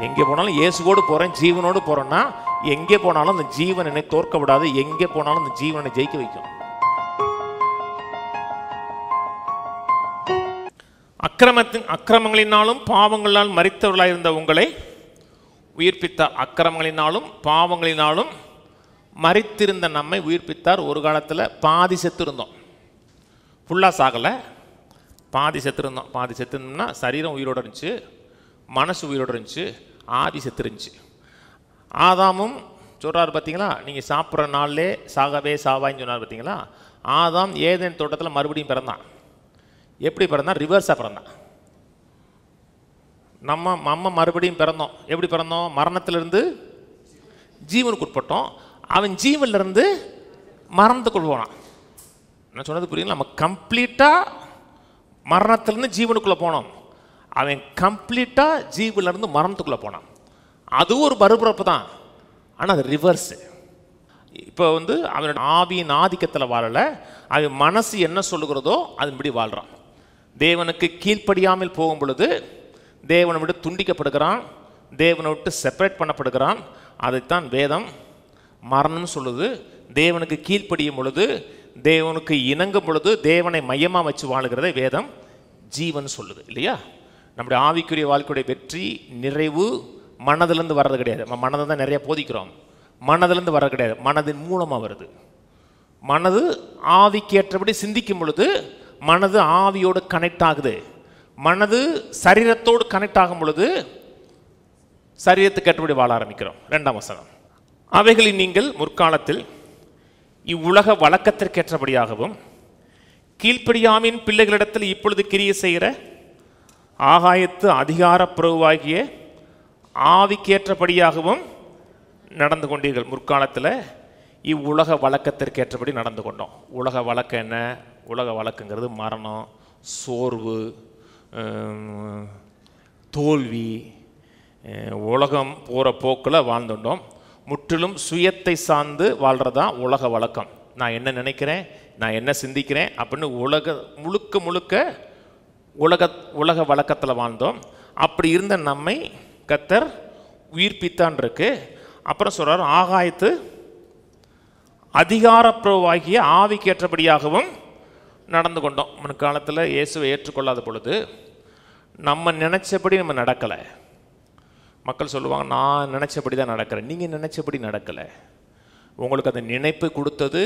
எங்கே போனாலும் இயேசுவோடு போகிறேன், ஜீவனோடு போகிறேன்னா எங்கே போனாலும் அந்த ஜீவன் என்னை தோற்க விடாது, எங்கே போனாலும் அந்த ஜீவனை ஜெயிக்க வைக்கும். அக்கிரமங்களினாலும் பாவங்களால் மரித்தவர்களாக இருந்த உங்களை உயிர்ப்பித்தார். அக்கிரமங்களினாலும் பாவங்களினாலும் மரித்திருந்த நம்மை உயிர்ப்பித்தார். ஒரு காலத்தில் பாதி செத்து இருந்தோம், ஃபுல்லாக சாகலை, பாதி செத்து இருந்தோம். பாதி செத்து இருந்தோம்னா சரீரம் உயிரோடு இருந்துச்சு, மனசு உயிரோடு இருந்துச்சு, ஆதி செத்து இருந்துச்சு. ஆதாமும் சொல்கிறார் பார்த்தீங்களா, நீங்கள் சாப்பிட்ற நாள்லே சாகவே சாவாயின்னு சொன்னார் பார்த்தீங்களா. ஆதாம் ஏதேன் தோட்டத்தில் மறுபடியும் பிறந்தான். எப்படி பிறந்தான்? ரிவர்ஸாக பிறந்தான். நம்ம மறுபடியும் பிறந்தோம். எப்படி பிறந்தோம்? மரணத்திலிருந்து ஜீவனுக்கு உட்பட்டோம். அவன் ஜீவனிலிருந்து மரணத்துக்குள் போனான். நான் சொன்னது புரியுங்களா? நம்ம கம்ப்ளீட்டாக மரணத்திலேருந்து ஜீவனுக்குள்ளே போனோம். அவன் கம்ப்ளீட்டாக ஜீவனிலிருந்து மரணத்துக்குள்ளே போனான். அதுவும் ஒரு மறுபிறப்பு தான், ஆனால் அது ரிவர்ஸு. இப்போ அவனோட ஆவியின் ஆதிக்கத்தில் வாழலை, அவன் மனசு என்ன சொல்லுகிறதோ அதன்படி வாழ்கிறான். தேவனுக்கு கீழ்ப்படியாமல் போகும் பொழுது தேவனை விட்டு துண்டிக்கப்படுகிறான், தேவனை விட்டு செப்பரேட் பண்ணப்படுகிறான். அதைத்தான் வேதம் மரணம்னு சொல்லுது. தேவனுக்கு கீழ்ப்படியும் பொழுது, தேவனுக்கு இணங்கும் பொழுது, தேவனை மையமாக வச்சு வாழுகிறதை வேதம் ஜீவன் சொல்லுது இல்லையா? நம்முடைய ஆவிக்குரிய வாழ்க்கையுடைய வெற்றி நிறைவு மனதிலிருந்து வர்றது கிடையாது. நம்ம மனதை தான் நிறைய போதிக்கிறோம். மனதிலிருந்து வர்றது கிடையாது, மனதின் மூலமாக வருது. மனது ஆவிக்கு ஏற்றபடி சிந்திக்கும் பொழுது மனது ஆவியோடு கனெக்ட் ஆகுது. மனது சரீரத்தோடு கனெக்ட் ஆகும் பொழுது சரீரத்துக்கு ஏற்றபடி வாழ ஆரம்பிக்கிறோம். 2ஆம் வசனம், அவைகளில் நீங்கள் முற்காலத்தில் இவ்வுலக வழக்கத்திற்கேற்றபடியாகவும் கீழ்ப்படியாமின் பிள்ளைகளிடத்தில் இப்பொழுது கிரியை செய்கிற ஆகாயத்து அதிகார பிரபுவாகிய ஆவிக்கேற்றபடியாகவும் நடந்து கொண்டீர்கள். முற்காலத்தில் இவ்வுலக வழக்கத்திற்கேற்றபடி நடந்து கொண்டோம். உலக வழக்கம் என்ன? உலக வழக்குங்கிறது மரணம், சோர்வு, தோல்வி, உலகம் போகிற போக்கில் வாழ்ந்துட்டோம். முற்றிலும் சுயத்தை சார்ந்து வாழ்கிறதான் உலக வழக்கம். நான் என்ன நினைக்கிறேன், நான் என்ன சிந்திக்கிறேன் அப்படின்னு முழுக்க உலக வழக்கத்தில் வாழ்ந்தோம். அப்படி இருந்த நம்மை கர்த்தர் உயிர்ப்பித்தான் இருக்கு. அப்புறம் சொல்கிறார், ஆகாயத்து அதிகாரப்பிரவாகிய ஆவிக்கேற்றபடியாகவும் நடந்து கொண்டோம். முன்காலத்தில் இயேசுவை ஏற்றுக்கொள்ளாத பொழுது நம்ம நினச்சபடி நம்ம நடக்கலை. மக்கள் சொல்லுவாங்க, நான் நினச்சபடி தான் நடக்கிறேன். நீங்கள் நினச்சபடி நடக்கலை. உங்களுக்கு அந்த நினைப்பு கொடுத்தது,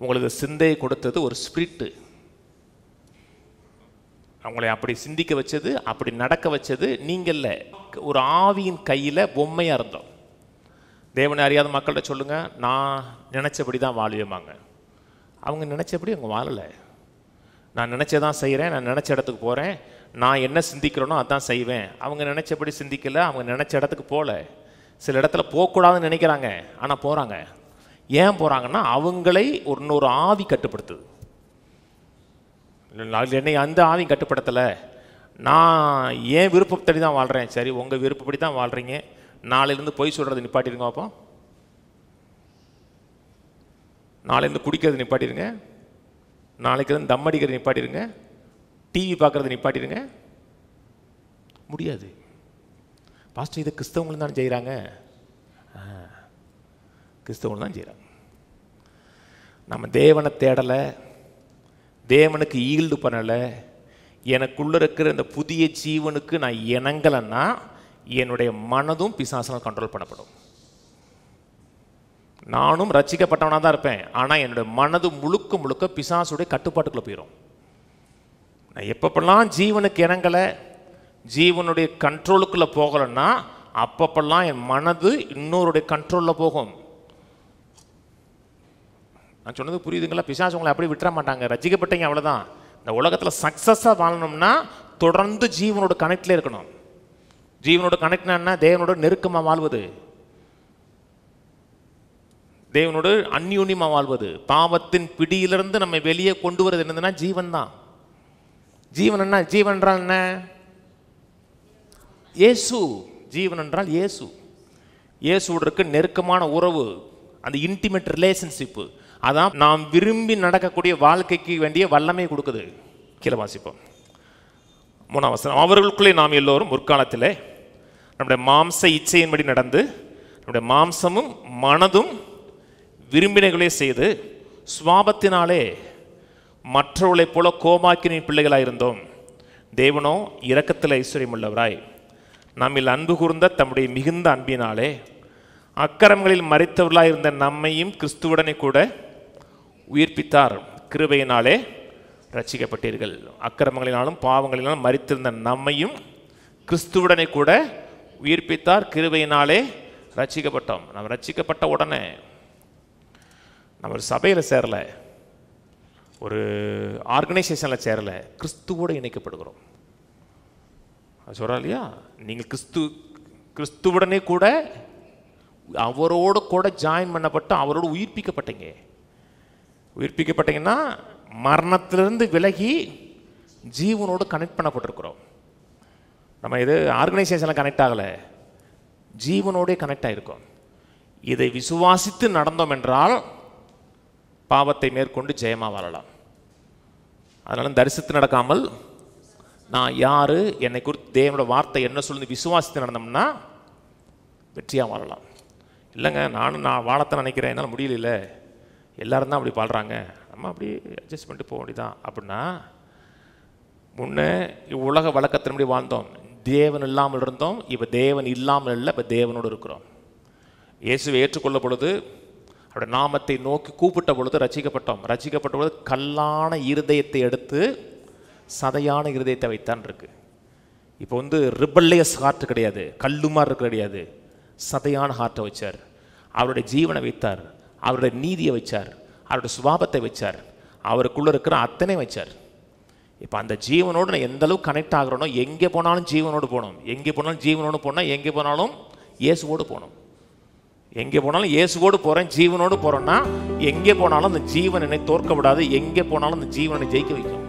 உங்களுக்கு சிந்தையை கொடுத்தது ஒரு ஸ்பிரிட்டு. அவங்களை அப்படி சிந்திக்க வச்சது, அப்படி நடக்க வச்சது நீங்கள்ல. ஒரு ஆவியின் கையில் பொம்மையாக இருந்தோம். தேவனை அறியாத மக்கள்கிட்ட சொல்லுங்கள், நான் நினச்சபடி தான் வாழுவேமாங்க. அவங்க நினச்சபடி அவங்க வாழலை. நான் நினச்சதான் செய்கிறேன், நான் நினச்ச இடத்துக்கு போகிறேன், நான் என்ன சிந்திக்கிறேனோ அதான் செய்வேன். அவங்க நினச்சபடி சிந்திக்கலை, அவங்க நினச்ச இடத்துக்கு போகல. சில இடத்துல போகக்கூடாதுன்னு நினைக்கிறாங்க, ஆனால் போகிறாங்க. ஏன் போகிறாங்கன்னா அவங்களை இன்னொரு ஆவி கட்டுப்படுத்துது. என்னை அந்த ஆவி கட்டுப்படுத்தலை, நான் ஏன் விருப்பப்படி தான் வாழ்கிறேன். சரி, உங்கள் விருப்பப்படி தான் வாழ்கிறீங்க, நாளையிலேருந்து பொய் சொல்கிறது நிப்பாட்டிடுங்க. அப்போ நாளையிலேருந்து குடிக்கிறது நிப்பாட்டிடுங்க, நாளைக்கு வந்து தம் அடிக்கிறது நிப்பாட்டிடுங்க, டிவி பார்க்குறது நிப்பாட்டிடுங்க. முடியாது. பாஸ்டர், இதை கிறிஸ்தவங்களும் தான் செய்கிறாங்க. கிறிஸ்தவங்களும் தான் செய்கிறாங்க. நம்ம தேவனை தேடலை, தேவனுக்கு ஈல்டு பண்ணலை, எனக்குள்ளே இருக்கிற இந்த புதிய ஜீவனுக்கு நான் இணங்கலைன்னா என்னுடைய மனதும் பிசாசால் கண்ட்ரோல் பண்ணப்படும். நானும் ரட்சிக்கப்பட்டவனாக தான் இருப்பேன், ஆனால் என்னுடைய மனது முழுக்க பிசாசுடைய கட்டுப்பாட்டுக்குள்ளே போயிடும். நான் எப்பப்பெல்லாம் ஜீவனுக்கு இணங்கலை, ஜீவனுடைய கண்ட்ரோலுக்குள்ளே போகலைன்னா அப்பப்பெல்லாம் என் மனது இன்னொருடைய கண்ட்ரோலில் போகும். நான் சொன்னது புரியுதுங்களா? பிசாசு உங்களை அப்படி விட்டுற மாட்டாங்க. ரட்சிக்கப்பட்டீங்க, அவ்வளோதான். இந்த உலகத்தில் சக்ஸஸாக வாழணும்னா தொடர்ந்து ஜீவனோட கனெக்டில் இருக்கணும். ஜீவனோட கனெக்ட்னா என்ன? தேவனோட நெருக்கமாக வாழ்வது, தேவனோடு அந்யூன்யமாக வாழ்வது. பாவத்தின் பிடியிலிருந்து நம்ம வெளியே கொண்டு வரது என்னதுன்னா ஜீவன் தான். ஜீவன் என்ன? ஜீவன் என்றால் என்ன? இயேசு. ஜீவன் என்றால் இயேசு. இயேசுவோடு இருக்க நெருக்கமான உறவு, அந்த இன்டிமேட் ரிலேஷன்ஷிப்பு, அதான் நாம் விரும்பி நடக்கக்கூடிய வாழ்க்கைக்கு வேண்டிய வல்லமை கொடுக்குது. கீழே வாசிப்போம். 3ஆம் வசனம், அவர்களுக்குள்ளே நாம் எல்லோரும் முற்காலத்தில் நம்முடைய மாம்ச இச்சையின்படி நடந்து நம்முடைய மாம்சமும் மனதும் விரும்பினைகளே செய்து சுவாபத்தினாலே மற்றவர்களைப் போல கோபாக்கினின் பிள்ளைகளாக இருந்தோம். தேவனோ இரக்கத்தில் ஐஸ்வர்யம் உள்ளவராய் நம்மில் அன்பு கூர்ந்த தம்முடைய மிகுந்த அன்பினாலே அக்கிரமங்களில் மரித்தவர்களாக இருந்த நம்மையும் கிறிஸ்துவுடனே கூட உயிர்ப்பித்தார். கிருபையினாலே ரட்சிக்கப்பட்டீர்கள். அக்கிரமங்களினாலும் பாவங்களினாலும் மரித்திருந்த நம்மையும் கிறிஸ்துவுடனே கூட உயிர்ப்பித்தார். கிருபையினாலே ரட்சிக்கப்பட்டோம். நம்ம ரட்சிக்கப்பட்ட உடனே நம்ம ஒரு சபையில் சேரலை, ஒரு ஆர்கனைசேஷனில் சேரலை, கிறிஸ்துவோடு இணைக்கப்படுகிறோம். அது சொல்கிறா இல்லையா, நீங்கள் கிறிஸ்துவுடனே கூட அவரோடு கூட ஜாயின் பண்ணப்பட்டு அவரோடு உயிர்ப்பிக்கப்பட்டீங்க. உயிர்ப்பிக்கப்பட்டீங்கன்னா மரணத்திலிருந்து விலகி ஜீவனோடு கனெக்ட் பண்ணப்பட்டிருக்கிறோம். நம்ம இது ஆர்கனைசேஷனில் கனெக்ட் ஆகலை, ஜீவனோடே கனெக்ட் ஆகிருக்கோம். இதை விசுவாசித்து நடந்தோம் என்றால் பாவத்தை மேற்கொண்டு ஜெயமாக வாழலாம். அதனால தரிசித்து நடக்காமல் நான் யார், என்னை குறித்து தேவனோட வார்த்தை என்ன சொல்லுது விசுவாசித்து நடந்தோம்னா வெற்றியாக வாழலாம். இல்லைங்க நான் வாழத்தை நினைக்கிறேன், என்னால் முடியல, எல்லோரும் தான் அப்படி பாடுறாங்க, நம்ம அப்படி அட்ஜஸ்ட் பண்ணிட்டு போக வேண்டியதான் அப்படின்னா, முன்னே உலக வழக்கத்தின்படி வாழ்ந்தோம், தேவன் இல்லாமல் இருந்தோம், இப்போ தேவன் இல்லாமல் இல்லை, இப்போ தேவனோடு இருக்கிறோம். இயேசுவை ஏற்றுக்கொள்ள பொழுது அவருடைய நாமத்தை நோக்கி கூப்பிட்ட பொழுது ரட்சிக்கப்பட்டோம். ரட்சிக்கப்பட்ட பொழுது கல்லான இருதயத்தை எடுத்து சதையான இருதயத்தை வைத்தான் இருக்கு. இப்போ ரிபல்லியஸ் ஹார்ட் கிடையாது, கல்லுமார் கிடையாது, சதையான ஹார்ட்டை வச்சார். அவருடைய ஜீவனை வைத்தார், அவருடைய நீதியை வச்சார், அவருடைய சுபாவத்தை வச்சார், அவருக்குள்ளே இருக்கிற அத்தனை வச்சார். இப்போ அந்த ஜீவனோடு நான் எந்த அளவுக்கு கனெக்ட் ஆகிறனோ, எங்கே போனாலும் ஜீவனோடு போகணும், எங்கே போனாலும் ஜீவனோடு போனால், எங்கே போனாலும் இயேசுவோடு போகணும். எங்கே போனாலும் இயேசுவோடு போகிறேன், ஜீவனோடு போகிறேன்னா எங்கே போனாலும் அந்த ஜீவன் என்னை தோற்க விடாது, எங்கே போனாலும் அந்த ஜீவனை ஜெயிக்க வைக்கும்.